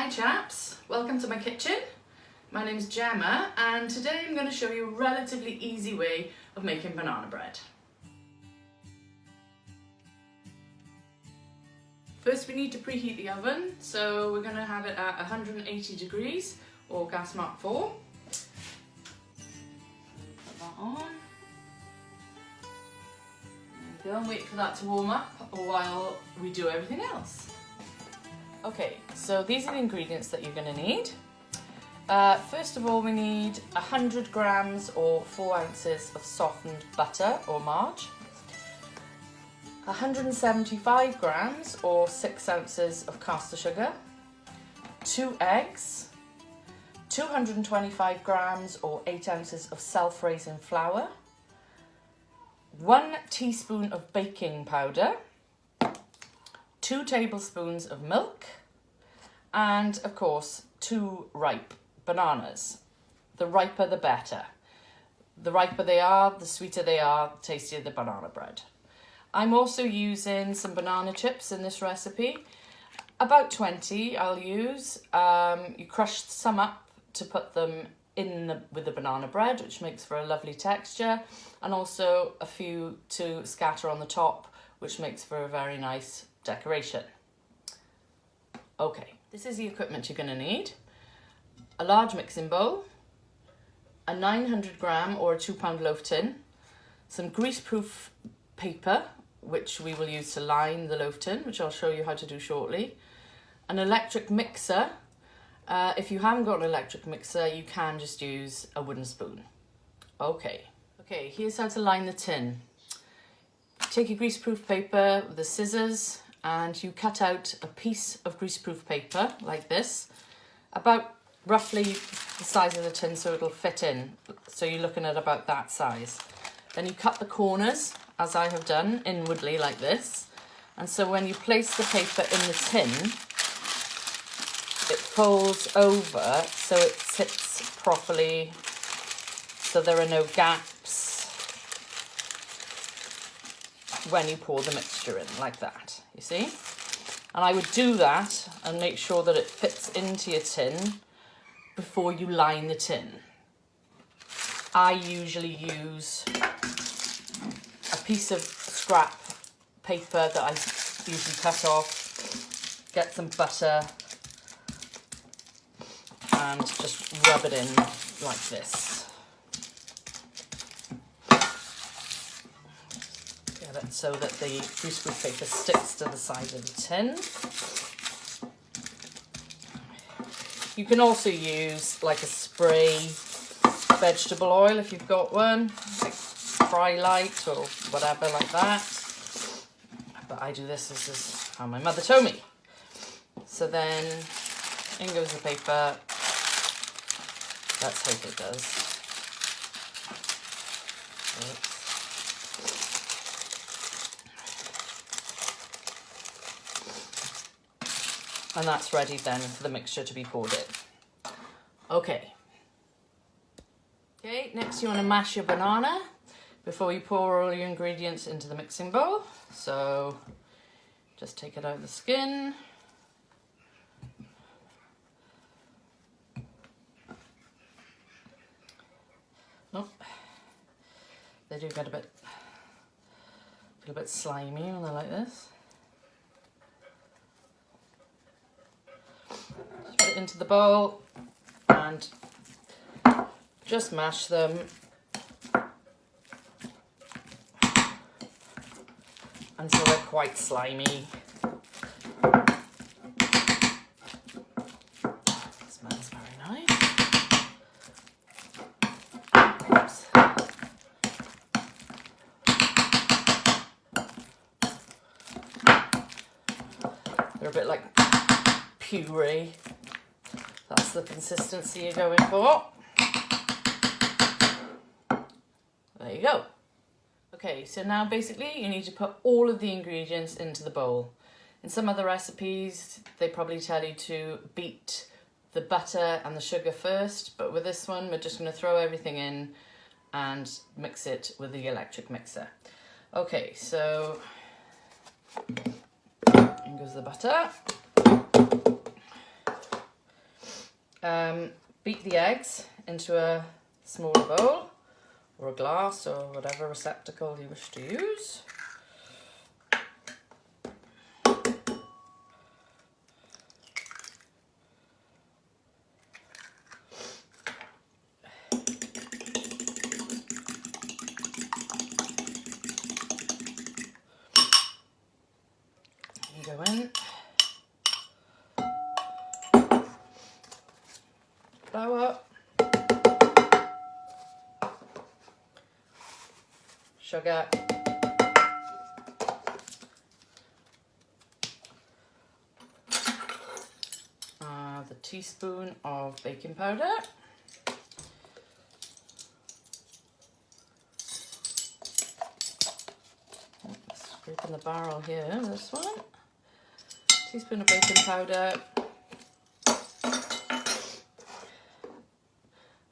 Hi chaps, welcome to my kitchen. My name is Jemma and today I'm going to show you a relatively easy way of making banana bread. First we need to preheat the oven, so we're going to have it at 180 degrees or gas mark 4. Put that on. There we go, and wait for that to warm up while we do everything else. Okay, so these are the ingredients that you're going to need. First of all, we need 100 grams or 4 ounces of softened butter or margarine, 175 grams or 6 ounces of caster sugar, 2 eggs, 225 grams or 8 ounces of self-raising flour, 1 teaspoon of baking powder, 2 tablespoons of milk, and of course 2 ripe bananas. The riper the better. The riper they are, the sweeter they are, the tastier the banana bread. I'm also using some banana chips in this recipe. About 20 I'll use. You crush some up to put them in with the banana bread, which makes for a lovely texture, and also a few to scatter on the top, which makes for a very nice decoration. Okay, this is the equipment you're going to need. A large mixing bowl, a 900 gram or a 2 pound loaf tin, some greaseproof paper, which we will use to line the loaf tin, which I'll show you how to do shortly, an electric mixer. If you haven't got an electric mixer, you can just use a wooden spoon. Okay, here's how to line the tin. Take your greaseproof paper with the scissors and you cut out a piece of greaseproof paper like this, about roughly the size of the tin so it'll fit in. So you're looking at about that size. Then you cut the corners, as I have done, inwardly like this. And so when you place the paper in the tin, it folds over so it sits properly, so there are no gaps when you pour the mixture in, like that, you see? And I would do that and make sure that it fits into your tin before you line the tin. I usually use a piece of scrap paper that I usually cut off, get some butter and just rub it in like this. Get it so that the greaseproof paper sticks to the side of the tin. You can also use like a spray vegetable oil if you've got one, like Fry Light or whatever like that. But I do this is how my mother told me. So then in goes the paper. Let's hope it does. And that's ready then for the mixture to be poured in. Okay, next you want to mash your banana before you pour all your ingredients into the mixing bowl. So just take it out of the skin. Oh, they do get feel a bit slimy when they're like this. Just put it into the bowl and just mash them until they're quite slimy. Smells very nice. Oops. They're a bit like puree. That's the consistency you're going for. There you go. Okay, so now basically you need to put all of the ingredients into the bowl. In some other recipes, they probably tell you to beat the butter and the sugar first, but with this one, we're just going to throw everything in and mix it with the electric mixer. Okay, so in goes the butter. Beat the eggs into a smaller bowl or a glass or whatever receptacle you wish to use. Go in. Flour. Sugar. The teaspoon of baking powder. Scraping the barrel here, this one. Teaspoon of baking powder.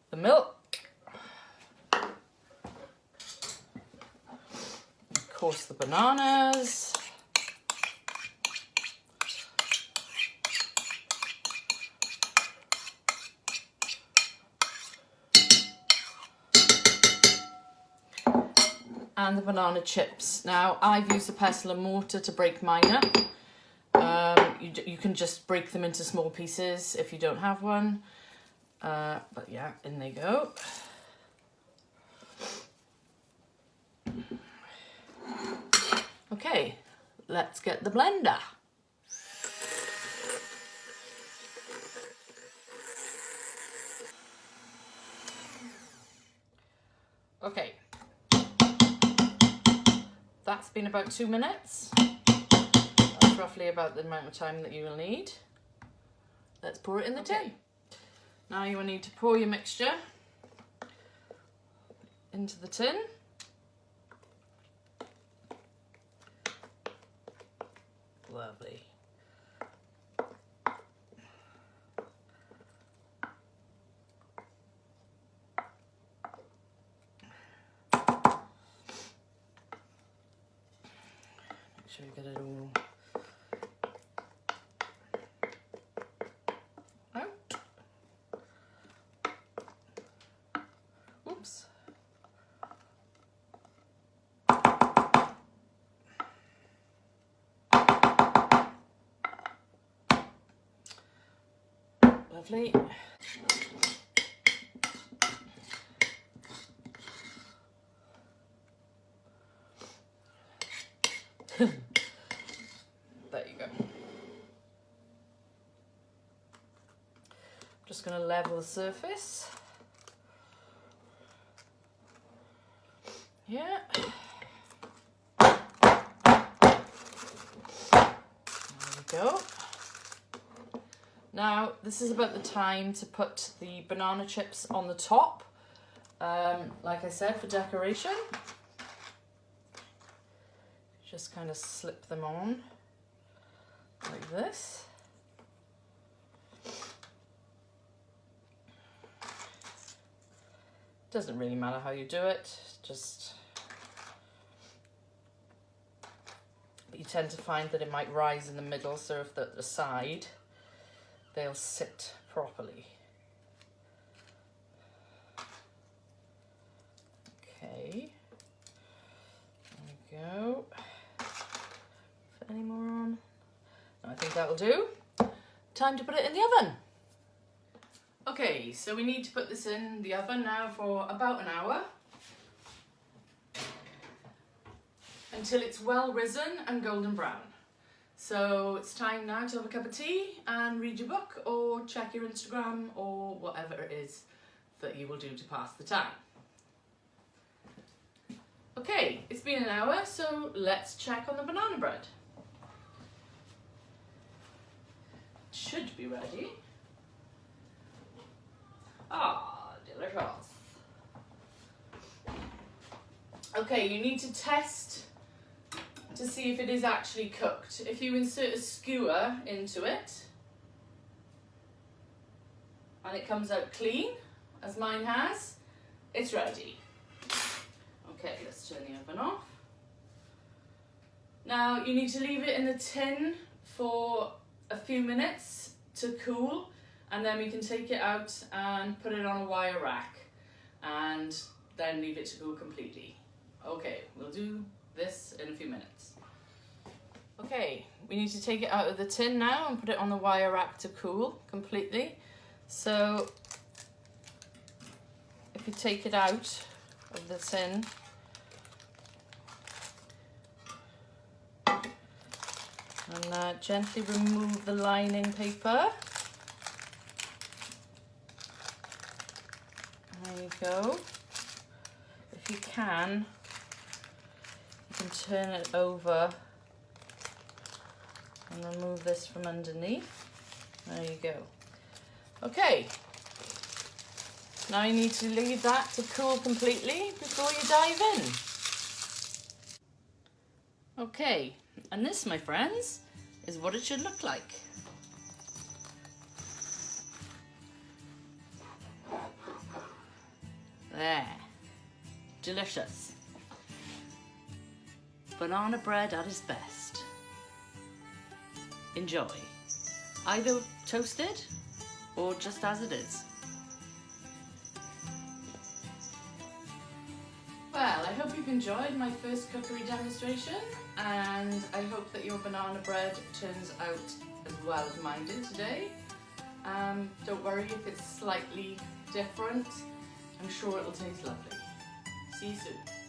The milk. Of course, the bananas. And the banana chips. Now, I've used a pestle and mortar to break mine up. You can just break them into small pieces if you don't have one. But yeah, in they go. Okay, let's get the blender. Okay. That's been about 2 minutes. That's roughly about the amount of time that you will need. Let's pour it in the tin. Now you will need to pour your mixture into the tin. Lovely. Make sure you get it all out. Oops. Lovely. There you go. Just going to level the surface. Yeah. There we go. Now, this is about the time to put the banana chips on the top. Like I said, for decoration. Just kind of slip them on like this. Doesn't really matter how you do it, but you tend to find that it might rise in the middle, so if they're at the side, they'll sit properly. Okay, there we go. Put any more on? No, I think that'll do. Time to put it in the oven. Okay, so we need to put this in the oven now for about an hour until it's well risen and golden brown. So it's time now to have a cup of tea and read your book or check your Instagram or whatever it is that you will do to pass the time. Okay, it's been an hour, so let's check on the banana bread. It should be ready. Ah, delicious. Okay, you need to test to see if it is actually cooked. If you insert a skewer into it and it comes out clean, as mine has, it's ready. Okay, let's turn the oven off. Now you need to leave it in the tin for a few minutes to cool and then we can take it out and put it on a wire rack and then leave it to cool completely. Okay, we'll do this in a few minutes. Okay, we need to take it out of the tin now and put it on the wire rack to cool completely. So if you take it out of the tin, and gently remove the lining paper. There you go. If you can turn it over and remove this from underneath. There you go. Okay, now you need to leave that to cool completely before you dive in. Okay, and this, my friends, is what it should look like. There, delicious. Banana bread at its best. Enjoy. Either toasted or just as it is. Well, I hope you've enjoyed my first cookery demonstration, and I hope that your banana bread turns out as well as mine did today. Don't worry if it's slightly different. I'm sure it'll taste lovely. See you soon.